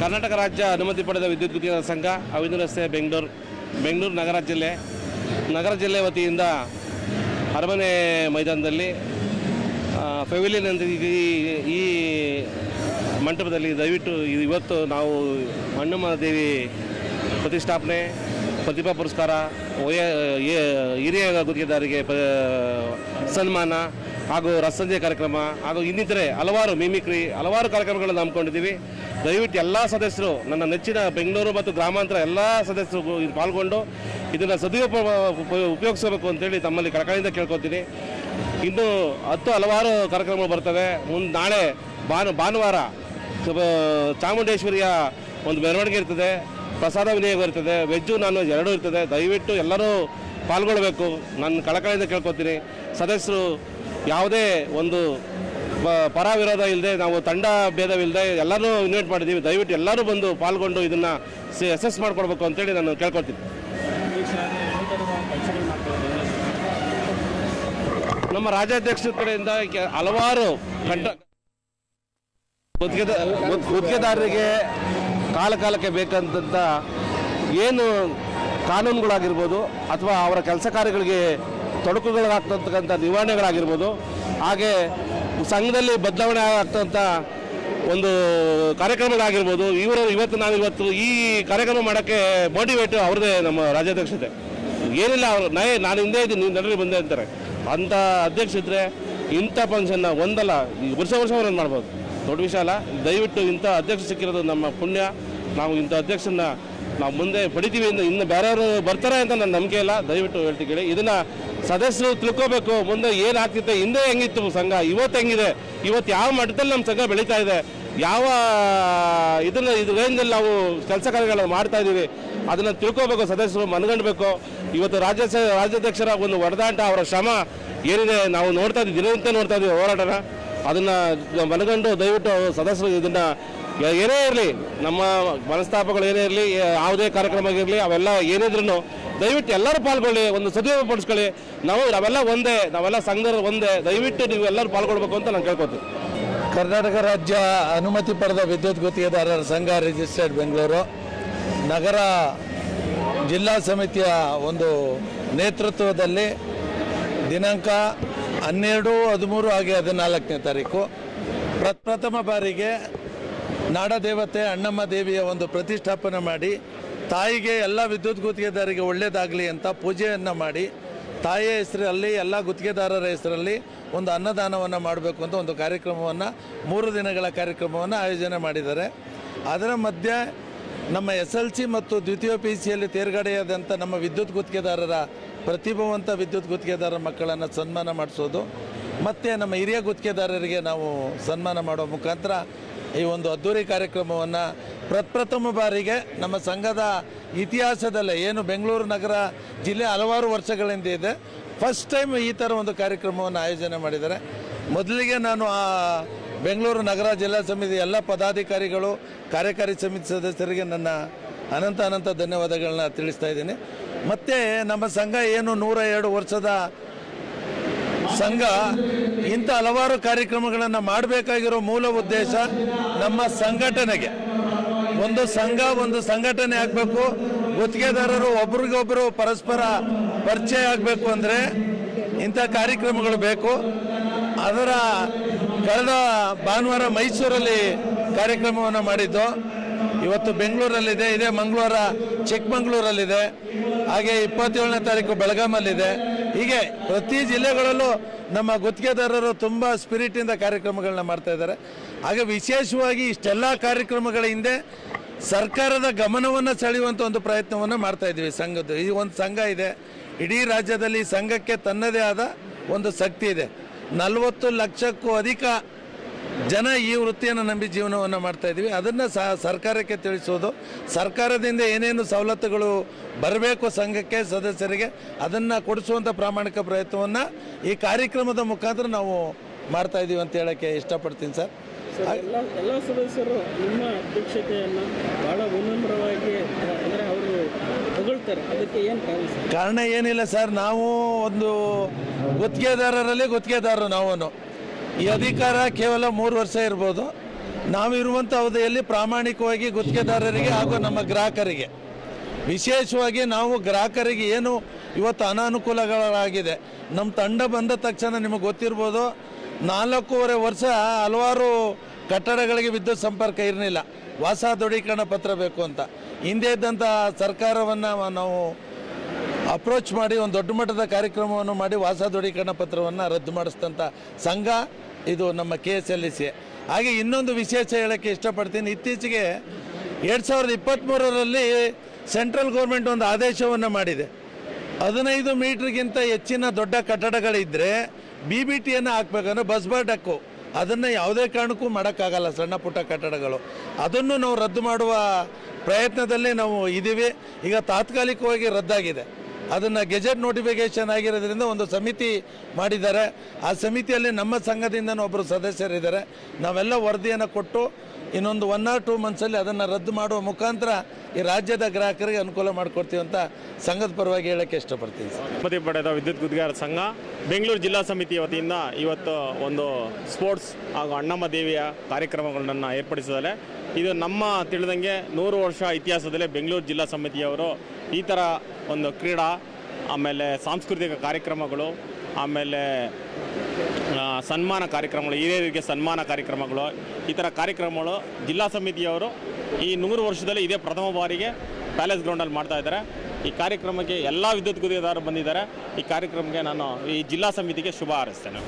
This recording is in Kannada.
ಕರ್ನಾಟಕ ರಾಜ್ಯ ಅನುಮತಿ ಪಡೆದ ವಿದ್ಯುತ್ ಗುತ್ತಿಗೆದಾರರ ಸಂಘ ಅವಿಂದು ರಸ್ತೆ ಬೆಂಗಳೂರು ನಗರ ಜಿಲ್ಲೆ ವತಿಯಿಂದ ಅರಮನೆ ಮೈದಾನದಲ್ಲಿ ಪೆವಿಲಿಯನ್ ಅಂತ ಈ ಮಂಟಪದಲ್ಲಿ ದಯವಿಟ್ಟು ಇವತ್ತು ನಾವು ಅಣ್ಣಮ್ಮ ದೇವಿ ಪ್ರತಿಷ್ಠಾಪನೆ, ಪ್ರತಿಭಾ ಪುರಸ್ಕಾರ, ಹಿರಿಯ ಗುತ್ತಿಗೆದಾರರಿಗೆ ಸನ್ಮಾನ ಹಾಗೂ ರಸಂಜೆ ಕಾರ್ಯಕ್ರಮ ಹಾಗೂ ಇನ್ನಿತರೆ ಹಲವಾರು ಮಿಮಿಕ್ರಿ ಹಲವಾರು ಕಾರ್ಯಕ್ರಮಗಳನ್ನು ಹಮ್ಮಿಕೊಂಡಿದ್ದೀವಿ. ದಯವಿಟ್ಟು ಎಲ್ಲ ಸದಸ್ಯರು, ನನ್ನ ನೆಚ್ಚಿನ ಬೆಂಗಳೂರು ಮತ್ತು ಗ್ರಾಮಾಂತರ ಎಲ್ಲ ಸದಸ್ಯರು ಪಾಲ್ಗೊಂಡು ಇದನ್ನು ಉಪಯೋಗಿಸಬೇಕು ಅಂತೇಳಿ ತಮ್ಮಲ್ಲಿ ಕಳಕಳಿಯಿಂದ ಕೇಳ್ಕೊತೀನಿ. ಇನ್ನು ಹಲವಾರು ಕಾರ್ಯಕ್ರಮಗಳು ಬರ್ತವೆ. ನಾಳೆ ಭಾನುವಾರ ಚಾಮುಂಡೇಶ್ವರಿಯ ಒಂದು ಮೆರವಣಿಗೆ ಇರ್ತದೆ, ಪ್ರಸಾದ ವಿನಿಯೋಗ ಇರ್ತದೆ, ವೆಜ್ಜು ನಾನ್ ವೆಜ್ ಎರಡೂ ಇರ್ತದೆ. ದಯವಿಟ್ಟು ಎಲ್ಲರೂ ಪಾಲ್ಗೊಳ್ಬೇಕು. ನಾನು ಕಳಕಳಿಯಿಂದ ಕೇಳ್ಕೊತೀನಿ. ಸದಸ್ಯರು ಯಾವುದೇ ಒಂದು ಪರ ವಿರೋಧ ಇಲ್ಲದೆ, ನಾವು ತಂಡ ಭೇದವಿಲ್ಲದೆ ಎಲ್ಲರೂ ಇನ್ವೈಟ್ ಮಾಡಿದ್ದೀವಿ. ದಯವಿಟ್ಟು ಎಲ್ಲರೂ ಬಂದು ಪಾಲ್ಗೊಂಡು ಇದನ್ನು ಅಸೆಸ್ ಮಾಡಿಕೊಡ್ಬೇಕು ಅಂತೇಳಿ ನಾನು ಕೇಳ್ಕೊತೀನಿ. ನಮ್ಮ ರಾಜ್ಯಾಧ್ಯಕ್ಷರ ಕಡೆಯಿಂದ ಹಲವಾರು ಗುತ್ತಿಗೆದಾರರಿಗೆ ಕಾಲಕ್ಕೆ ಬೇಕಂತ ಏನು ಕಾನೂನುಗಳಾಗಿರ್ಬೋದು ಅಥವಾ ಅವರ ಕೆಲಸ ಕಾರ್ಯಗಳಿಗೆ ತೊಡಕುಗಳಾಗ್ತಕ್ಕಂಥ ನಿವಾರಣೆಗಳಾಗಿರ್ಬೋದು, ಹಾಗೆ ಸಂಘದಲ್ಲಿ ಬದಲಾವಣೆ ಆಗ್ತಂಥ ಒಂದು ಕಾರ್ಯಕ್ರಮಗಳಾಗಿರ್ಬೋದು, ಇವತ್ತು ಈ ಕಾರ್ಯಕ್ರಮ ಮಾಡೋಕ್ಕೆ ಮೋಟಿವೇಟು ಅವ್ರದ್ದೇ ನಮ್ಮ ರಾಜ್ಯಾಧ್ಯಕ್ಷತೆ. ಏನಿಲ್ಲ ಅವರು ನಾನು ಹಿಂದೆ ಇದ್ದೀನಿ, ನೀವು ನಡರಿ ಬಂದೆ ಅಂತಾರೆ. ಅಂಥ ಅಧ್ಯಕ್ಷಿದ್ರೆ ಇಂಥ ಫಂಕ್ಷನ್ನ ಒಂದಲ್ಲ ವರ್ಷ ಅವ್ರನ್ನ ಮಾಡ್ಬೋದು, ದೊಡ್ಡ ವಿಷಯ ಅಲ್ಲ. ದಯವಿಟ್ಟು ಇಂಥ ಅಧ್ಯಕ್ಷ ಸಿಕ್ಕಿರೋದು ನಮ್ಮ ಪುಣ್ಯ. ನಾವು ಇಂಥ ಅಧ್ಯಕ್ಷನ ನಾವು ಮುಂದೆ ಪಡಿತೀವಿ. ಇನ್ನು ಬೇರೆಯವರು ಬರ್ತಾರೆ ಅಂತ ನನ್ನ ನಂಬಿಕೆ ಇಲ್ಲ. ದಯವಿಟ್ಟು ಹೇಳ್ತೀವಿ, ಇದನ್ನು ಸದಸ್ಯರು ತಿಳ್ಕೋಬೇಕು. ಮುಂದೆ ಏನಾಗ್ತಿತ್ತು, ಹಿಂದೆ ಹೆಂಗಿತ್ತು ಸಂಘ, ಇವತ್ತು ಹೆಂಗಿದೆ, ಇವತ್ತು ಯಾವ ಮಟ್ಟದಲ್ಲಿ ನಮ್ಮ ಸಂಘ ಬೆಳೀತಾ ಇದೆ, ಯಾವ ಇದು ರೇಂಜಲ್ಲಿ ನಾವು ಕೆಲಸ ಕಾರ್ಯಗಳನ್ನು ಮಾಡ್ತಾ ಇದ್ದೀವಿ, ಅದನ್ನು ತಿಳ್ಕೋಬೇಕು. ಸದಸ್ಯರು ಮನಗಂಡಬೇಕು. ಇವತ್ತು ರಾಜ್ಯಾಧ್ಯಕ್ಷರ ಒಂದು ಒಡೆದಾಟ, ಅವರ ಶ್ರಮ ಏನಿದೆ ನಾವು ನೋಡ್ತಾ ಇದ್ದೀವಿ, ದಿನನಿತ್ಯ ನೋಡ್ತಾ ಇದ್ದೀವಿ ಹೋರಾಟನ. ಅದನ್ನು ಮನಗಂಡು ದಯವಿಟ್ಟು ಸದಸ್ಯರು ಇದನ್ನು ಏನೇ ಇರಲಿ, ನಮ್ಮ ಮನಸ್ತಾಪಗಳು ಏನೇ ಇರಲಿ, ಯಾವುದೇ ಕಾರ್ಯಕ್ರಮ ಆಗಿರಲಿ, ಅವೆಲ್ಲ ಏನಿದ್ರು ದಯವಿಟ್ಟು ಎಲ್ಲರೂ ಪಾಲ್ಗೊಳ್ಳಿ, ಒಂದು ಸದುಪಯೋಗ ಪಡಿಸ್ಕೊಳ್ಳಿ. ನಾವೆಲ್ಲ ಒಂದೇ, ನಾವೆಲ್ಲ ಸಂಘರು ಒಂದೇ. ದಯವಿಟ್ಟು ನೀವು ಎಲ್ಲರೂ ಪಾಲ್ಗೊಳ್ಬೇಕು ಅಂತ ನಾನು ಕೇಳ್ಕೊತೀನಿ. ಕರ್ನಾಟಕ ರಾಜ್ಯ ಅನುಮತಿ ಪಡೆದ ವಿದ್ಯುತ್ ಗುತ್ತಿಗೆದಾರರ ಸಂಘ ರಿಜಿಸ್ಟರ್ಡ್ ಬೆಂಗಳೂರು ನಗರ ಜಿಲ್ಲಾ ಸಮಿತಿಯ ಒಂದು ನೇತೃತ್ವದಲ್ಲಿ ದಿನಾಂಕ 12, 13 ಹಾಗೆ 14ನೇ ತಾರೀಕು ಪ್ರಥಮ ಬಾರಿಗೆ ನಾಡದೇವತೆ ಅಣ್ಣಮ್ಮ ದೇವಿಯ ಒಂದು ಪ್ರತಿಷ್ಠಾಪನೆ ಮಾಡಿ, ತಾಯಿಗೆ ಎಲ್ಲ ವಿದ್ಯುತ್ ಗುತ್ತಿಗೆದಾರರಿಗೆ ಒಳ್ಳೆಯದಾಗಲಿ ಅಂತ ಪೂಜೆಯನ್ನು ಮಾಡಿ, ತಾಯಿಯ ಹೆಸರಲ್ಲಿ ಎಲ್ಲ ಗುತ್ತಿಗೆದಾರರ ಹೆಸರಲ್ಲಿ ಒಂದು ಅನ್ನದಾನವನ್ನು ಮಾಡಬೇಕು ಅಂತ ಒಂದು ಕಾರ್ಯಕ್ರಮವನ್ನು 3 ದಿನಗಳ ಕಾರ್ಯಕ್ರಮವನ್ನು ಆಯೋಜನೆ ಮಾಡಿದ್ದಾರೆ. ಅದರ ಮಧ್ಯೆ ನಮ್ಮ SLC ಮತ್ತು ದ್ವಿತೀಯ PCಯಲ್ಲಿ ತೇರ್ಗಡೆಯಾದಂಥ ನಮ್ಮ ವಿದ್ಯುತ್ ಗುತ್ತಿಗೆದಾರರ ಪ್ರತಿಭಾವಂತ ವಿದ್ಯುತ್ ಗುತ್ತಿಗೆದಾರರ ಮಕ್ಕಳನ್ನು ಸನ್ಮಾನ ಮಾಡಿಸೋದು, ಮತ್ತು ನಮ್ಮ ಹಿರಿಯ ಗುತ್ತಿಗೆದಾರರಿಗೆ ನಾವು ಸನ್ಮಾನ ಮಾಡೋ ಮುಖಾಂತರ ಈ ಒಂದು ಅದ್ದೂರಿ ಕಾರ್ಯಕ್ರಮವನ್ನು ಪ್ರಥಮ ಬಾರಿಗೆ ನಮ್ಮ ಸಂಘದ ಇತಿಹಾಸದಲ್ಲೇ, ಏನು ಬೆಂಗಳೂರು ನಗರ ಜಿಲ್ಲೆ ಹಲವಾರು ವರ್ಷಗಳಿಂದ ಇದೆ, ಫಸ್ಟ್ ಟೈಮ್ ಈ ಥರ ಒಂದು ಕಾರ್ಯಕ್ರಮವನ್ನು ಆಯೋಜನೆ ಮಾಡಿದ್ದಾರೆ. ಮೊದಲಿಗೆ ನಾನು ಬೆಂಗಳೂರು ನಗರ ಜಿಲ್ಲಾ ಸಮಿತಿ ಎಲ್ಲ ಪದಾಧಿಕಾರಿಗಳು, ಕಾರ್ಯಕಾರಿ ಸಮಿತಿ ಸದಸ್ಯರಿಗೆ ನನ್ನ ಅನಂತ ಧನ್ಯವಾದಗಳನ್ನ ತಿಳಿಸ್ತಾ ಇದ್ದೀನಿ. ಮತ್ತು ನಮ್ಮ ಸಂಘ ಏನು 102 ವರ್ಷದ ಸಂಘ, ಇಂಥ ಹಲವಾರು ಕಾರ್ಯಕ್ರಮಗಳನ್ನು ಮಾಡಬೇಕಾಗಿರೋ ಮೂಲ ಉದ್ದೇಶ ನಮ್ಮ ಸಂಘಟನೆಗೆ, ಒಂದು ಸಂಘ ಒಂದು ಸಂಘಟನೆ ಆಗಬೇಕು, ಗುತ್ತಿಗೆದಾರರು ಒಬ್ರಿಗೊಬ್ಬರು ಪರಸ್ಪರ ಪರಿಚಯ ಆಗಬೇಕು ಅಂದರೆ ಇಂಥ ಕಾರ್ಯಕ್ರಮಗಳು ಬೇಕು. ಅದರ ಕಳೆದ ಭಾನುವಾರ ಮೈಸೂರಲ್ಲಿ ಕಾರ್ಯಕ್ರಮವನ್ನು ಮಾಡಿದ್ದು, ಇವತ್ತು ಬೆಂಗಳೂರಲ್ಲಿದೆ, ಇದೇ ಮಂಗಳವಾರ ಚಿಕ್ಕಮಗಳೂರಲ್ಲಿದೆ, ಹಾಗೆ 27ನೇ ತಾರೀಕು ಬೆಳಗಾಮಲ್ಲಿದೆ. ಹೀಗೆ ಪ್ರತಿ ಜಿಲ್ಲೆಗಳಲ್ಲೂ ನಮ್ಮ ಗುತ್ತಿಗೆದಾರರು ತುಂಬ ಸ್ಪಿರಿಟಿಂದ ಕಾರ್ಯಕ್ರಮಗಳನ್ನ ಮಾಡ್ತಾ ಇದ್ದಾರೆ. ಹಾಗೆ ವಿಶೇಷವಾಗಿ ಇಷ್ಟೆಲ್ಲ ಕಾರ್ಯಕ್ರಮಗಳ ಹಿಂದೆ ಸರ್ಕಾರದ ಗಮನವನ್ನು ಸೆಳೆಯುವಂಥ ಒಂದು ಪ್ರಯತ್ನವನ್ನು ಮಾಡ್ತಾ ಇದ್ದೀವಿ ಸಂಘದ್ದು. ಈ ಒಂದು ಸಂಘ ಇದೆ, ಇಡೀ ರಾಜ್ಯದಲ್ಲಿ ಸಂಘಕ್ಕೆ ತನ್ನದೇ ಆದ ಒಂದು ಶಕ್ತಿ ಇದೆ. 40 ಲಕ್ಷಕ್ಕೂ ಅಧಿಕ ಜನ ಈ ವೃತ್ತಿಯನ್ನು ನಂಬಿ ಜೀವನವನ್ನು ಮಾಡ್ತಾ ಇದ್ದೀವಿ. ಅದನ್ನು ಸರ್ಕಾರಕ್ಕೆ ತಿಳಿಸೋದು, ಸರ್ಕಾರದಿಂದ ಏನೇನು ಸವಲತ್ತುಗಳು ಬರಬೇಕು ಸಂಘಕ್ಕೆ ಸದಸ್ಯರಿಗೆ ಅದನ್ನು ಕೊಡಿಸುವಂಥ ಪ್ರಾಮಾಣಿಕ ಪ್ರಯತ್ನವನ್ನು ಈ ಕಾರ್ಯಕ್ರಮದ ಮುಖಾಂತರ ನಾವು ಮಾಡ್ತಾ ಇದ್ದೀವಿ ಅಂತ ಹೇಳೋಕ್ಕೆ ಇಷ್ಟಪಡ್ತೀನಿ ಸರ್. ಎಲ್ಲ ಸದಸ್ಯರು ನಿಮ್ಮ ಅಧ್ಯಕ್ಷತೆಯನ್ನು ಭಾಳ ವಿನಮ್ರವಾಗಿ ಅಂದರೆ ಅವರು ಹೊಗಳ್ತಾರೆ, ಅದಕ್ಕೆ ಏನು ಕಾರಣ ಏನಿಲ್ಲ ಸರ್. ನಾವು ಒಂದು ಗುತ್ತಿಗೆದಾರರಲ್ಲಿ ಗುತ್ತಿಗೆದಾರರು. ನಾವು ಈ ಅಧಿಕಾರ ಕೇವಲ 3 ವರ್ಷ ಇರ್ಬೋದು. ನಾವಿರುವಂಥ ಅವಧಿಯಲ್ಲಿ ಪ್ರಾಮಾಣಿಕವಾಗಿ ಗುತ್ತಿಗೆದಾರರಿಗೆ ಹಾಗೂ ನಮ್ಮ ಗ್ರಾಹಕರಿಗೆ, ವಿಶೇಷವಾಗಿ ನಾವು ಗ್ರಾಹಕರಿಗೆ ಏನು ಇವತ್ತು ಅನಾನುಕೂಲಗಳಾಗಿದೆ. ನಮ್ಮ ತಂಡ ಬಂದ ತಕ್ಷಣ ನಿಮಗೆ ಗೊತ್ತಿರ್ಬೋದು, 4.5 ವರ್ಷ ಹಲವಾರು ಕಟ್ಟಡಗಳಿಗೆ ವಿದ್ಯುತ್ ಸಂಪರ್ಕ ಇರಲಿಲ್ಲ. ವಾಸ ದೃಢೀಕರಣ ಪತ್ರ ಬೇಕು ಅಂತ ಹಿಂದೆ ಇದ್ದಂಥ ಸರ್ಕಾರವನ್ನು ನಾವು ಅಪ್ರೋಚ್ ಮಾಡಿ ಒಂದು ದೊಡ್ಡ ಮಟ್ಟದ ಕಾರ್ಯಕ್ರಮವನ್ನು ಮಾಡಿ ವಾಸ ದೃಢೀಕರಣ ಪತ್ರವನ್ನು ರದ್ದು ಮಾಡಿಸಿದಂಥ ಸಂಘ ಇದು ನಮ್ಮ KSLC. ಹಾಗೆ ಇನ್ನೊಂದು ವಿಶೇಷ ಹೇಳೋಕ್ಕೆ ಇಷ್ಟಪಡ್ತೀನಿ. ಇತ್ತೀಚೆಗೆ 2023ರಲ್ಲಿ ಸೆಂಟ್ರಲ್ ಗೌರ್ಮೆಂಟ್ ಒಂದು ಆದೇಶವನ್ನು ಮಾಡಿದೆ. 15 ಮೀಟ್ರಿಗಿಂತ ಹೆಚ್ಚಿನ ದೊಡ್ಡ ಕಟ್ಟಡಗಳಿದ್ದರೆ BBTಯನ್ನು ಹಾಕ್ಬೇಕಂದ್ರೆ ಬಸ್ ಬಾರ್ ಡಕ್ಕು, ಅದನ್ನು ಯಾವುದೇ ಕಾರಣಕ್ಕೂ ಮಾಡೋಕ್ಕಾಗಲ್ಲ. ಸಣ್ಣ ಪುಟ್ಟ ಕಟ್ಟಡಗಳು ಅದನ್ನು ನಾವು ರದ್ದು ಮಾಡುವ ಪ್ರಯತ್ನದಲ್ಲಿ ನಾವು ಇದ್ದೀವಿ. ಈಗ ತಾತ್ಕಾಲಿಕವಾಗಿ ರದ್ದಾಗಿದೆ. ಅದನ್ನು ಗೆಜೆಟ್ ನೋಟಿಫಿಕೇಷನ್ ಆಗಿರೋದ್ರಿಂದ ಒಂದು ಸಮಿತಿ ಮಾಡಿದ್ದಾರೆ. ಆ ಸಮಿತಿಯಲ್ಲಿ ನಮ್ಮ ಸಂಘದಿಂದನೂ ಒಬ್ಬರು ಸದಸ್ಯರಿದ್ದಾರೆ. ನಾವೆಲ್ಲ ವರದಿಯನ್ನು ಕೊಟ್ಟು ಇನ್ನೊಂದು 1 or 2 ಮಂತ್ಸಲ್ಲಿ ಅದನ್ನು ರದ್ದು ಮಾಡುವ ಮುಖಾಂತರ ಈ ರಾಜ್ಯದ ಗ್ರಾಹಕರಿಗೆ ಅನುಕೂಲ ಮಾಡಿಕೊಡ್ತೀವಿ ಅಂತ ಸಂಘದ ಪರವಾಗಿ ಹೇಳೋಕ್ಕೆ ಇಷ್ಟಪಡ್ತೀನಿ. ಅನುಮತಿ ಪಡೆದ ವಿದ್ಯುತ್ ಗುತ್ತಿಗೆದಾರರ ಸಂಘ ಬೆಂಗಳೂರು ಜಿಲ್ಲಾ ಸಮಿತಿ ವತಿಯಿಂದ ಇವತ್ತು ಒಂದು ಸ್ಪೋರ್ಟ್ಸ್ ಹಾಗೂ ಅಣ್ಣಮ್ಮ ದೇವಿಯ ಕಾರ್ಯಕ್ರಮಗಳನ್ನು ಏರ್ಪಡಿಸಿದ್ದಾರೆ. ಇದು ನಮ್ಮ ತಿಳಿದಂಗೆ 100 ವರ್ಷ ಇತಿಹಾಸದಲ್ಲೇ ಬೆಂಗಳೂರು ಜಿಲ್ಲಾ ಸಮಿತಿಯವರು ಈ ಥರ ಒಂದು ಕ್ರೀಡಾ, ಆಮೇಲೆ ಸಾಂಸ್ಕೃತಿಕ ಕಾರ್ಯಕ್ರಮಗಳು, ಆಮೇಲೆ ಸನ್ಮಾನ ಕಾರ್ಯಕ್ರಮಗಳು, ಹಿರಿಯರಿಗೆ ಸನ್ಮಾನ ಕಾರ್ಯಕ್ರಮಗಳು, ಈ ಥರ ಕಾರ್ಯಕ್ರಮಗಳು ಜಿಲ್ಲಾ ಸಮಿತಿಯವರು ಈ 100 ವರ್ಷದಲ್ಲಿ ಇದೇ ಪ್ರಥಮ ಬಾರಿಗೆ ಪ್ಯಾಲೇಸ್ ಗ್ರೌಂಡಲ್ಲಿ ಮಾಡ್ತಾ ಇದ್ದಾರೆ. ಈ ಕಾರ್ಯಕ್ರಮಕ್ಕೆ ಎಲ್ಲ ವಿದ್ಯುತ್ ಗುತ್ತಿಗೆದಾರರು ಬಂದಿದ್ದಾರೆ. ಈ ಕಾರ್ಯಕ್ರಮಕ್ಕೆ ನಾನು ಈ ಜಿಲ್ಲಾ ಸಮಿತಿಗೆ ಶುಭ ಹಾರೈಸ್ತೇನೆ.